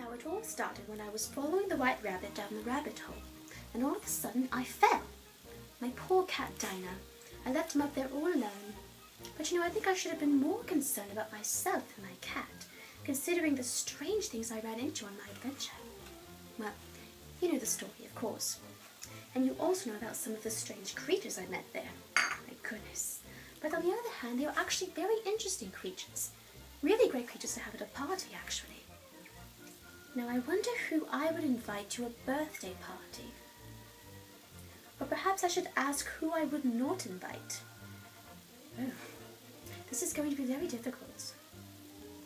Now it all started when I was following the white rabbit down the rabbit hole, and all of a sudden I fell. My poor cat Dinah. I left him up there all alone. But I think I should have been more concerned about myself than my cat, considering the strange things I ran into on my adventure. Well, you know the story, of course. And you also know about some of the strange creatures I met there. My goodness. But on the other hand, they were actually very interesting creatures. Really great creatures to have at a party, actually. Now I wonder who I would invite to a birthday party. Or perhaps I should ask who I would not invite. Oh, this is going to be very difficult.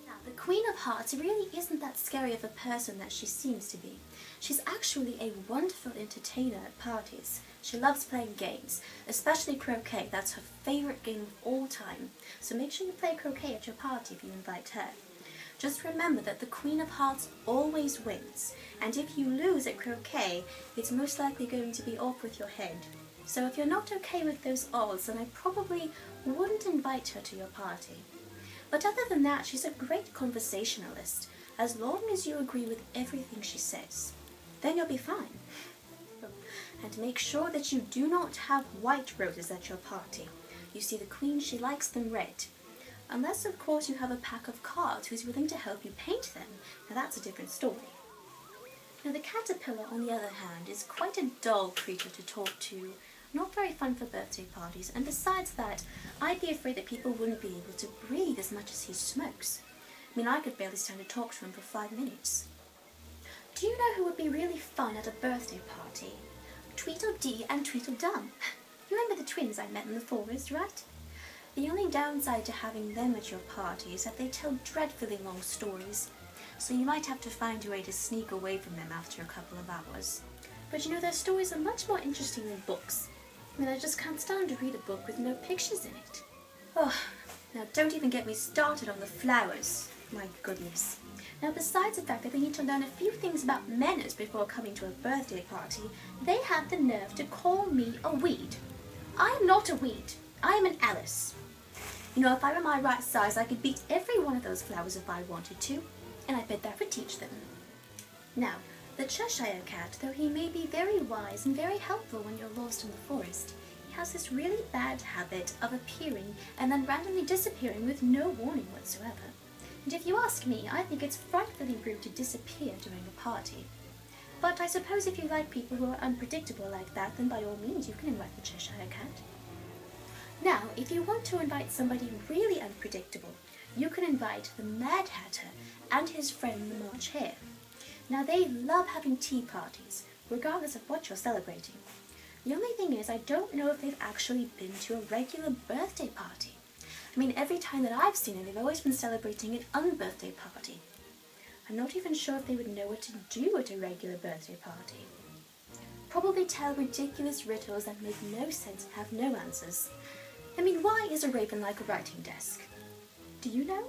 Now, the Queen of Hearts really isn't that scary of a person that she seems to be. She's actually a wonderful entertainer at parties. She loves playing games, especially croquet. That's her favorite game of all time. So make sure you play croquet at your party if you invite her. Just remember that the Queen of Hearts always wins, and if you lose at croquet, it's most likely going to be off with your head. So if you're not okay with those odds, then I probably wouldn't invite her to your party. But other than that, she's a great conversationalist, as long as you agree with everything she says. Then you'll be fine. And make sure that you do not have white roses at your party. You see, the Queen, she likes them red. Unless, of course, you have a pack of cards who's willing to help you paint them. Now that's a different story. Now the caterpillar, on the other hand, is quite a dull creature to talk to. Not very fun for birthday parties, and besides that, I'd be afraid that people wouldn't be able to breathe as much as he smokes. I could barely stand to talk to him for 5 minutes. Do you know who would be really fun at a birthday party? Tweedledee and Tweedledum. You remember the twins I met in the forest, right? The only downside to having them at your party is that they tell dreadfully long stories, so you might have to find a way to sneak away from them after a couple of hours. But their stories are much more interesting than books. I just can't stand to read a book with no pictures in it. Oh, now don't even get me started on the flowers. My goodness. Now besides the fact that they need to learn a few things about manners before coming to a birthday party, they have the nerve to call me a weed. I am not a weed. I am an Alice. If I were my right size, I could beat every one of those flowers if I wanted to, and I bet that would teach them. Now, the Cheshire Cat, though he may be very wise and very helpful when you're lost in the forest, he has this really bad habit of appearing and then randomly disappearing with no warning whatsoever. And if you ask me, I think it's frightfully rude to disappear during a party. But I suppose if you like people who are unpredictable like that, then by all means you can invite the Cheshire Cat. Now, if you want to invite somebody really unpredictable, you can invite the Mad Hatter and his friend the March Hare. Now, they love having tea parties, regardless of what you're celebrating. The only thing is, I don't know if they've actually been to a regular birthday party. Every time that I've seen it, they've always been celebrating an unbirthday party. I'm not even sure if they would know what to do at a regular birthday party. Probably tell ridiculous riddles that make no sense and have no answers. Why is a raven like a writing desk? Do you know?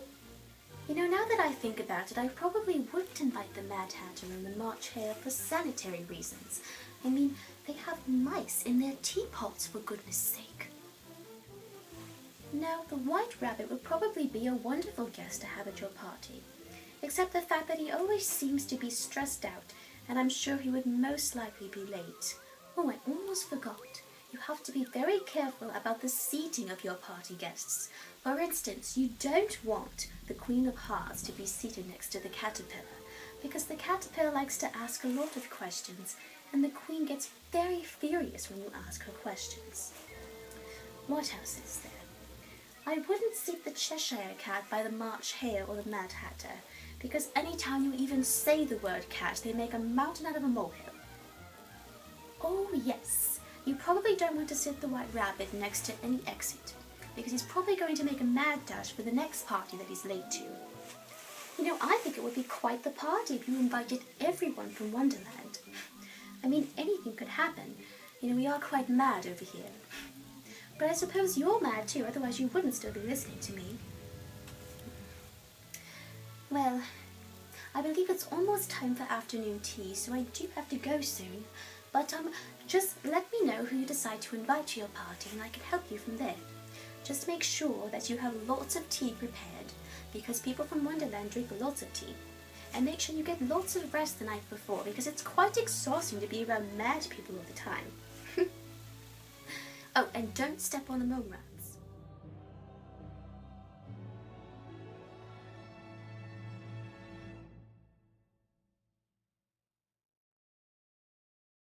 Now that I think about it, I probably wouldn't invite the Mad Hatter and the March Hare for sanitary reasons. They have mice in their teapots, for goodness sake. Now, the White Rabbit would probably be a wonderful guest to have at your party, except the fact that he always seems to be stressed out, and I'm sure he would most likely be late. Oh, I almost forgot. You have to be very careful about the seating of your party guests. For instance, you don't want the Queen of Hearts to be seated next to the caterpillar, because the caterpillar likes to ask a lot of questions, and the Queen gets very furious when you ask her questions. What else is there? I wouldn't seat the Cheshire Cat by the March Hare or the Mad Hatter, because any time you even say the word cat, they make a mountain out of a molehill. Oh yes, you probably don't want to sit the White Rabbit next to any exit, because he's probably going to make a mad dash for the next party that he's late to. I think it would be quite the party if you invited everyone from Wonderland. Anything could happen. We are quite mad over here. But I suppose you're mad too, otherwise you wouldn't still be listening to me. Well, I believe it's almost time for afternoon tea, so I do have to go soon. But just let me know who you decide to invite to your party and I can help you from there. Just make sure that you have lots of tea prepared, because people from Wonderland drink lots of tea. and make sure you get lots of rest the night before, because it's quite exhausting to be around mad people all the time. Oh, and don't step on the mole rat.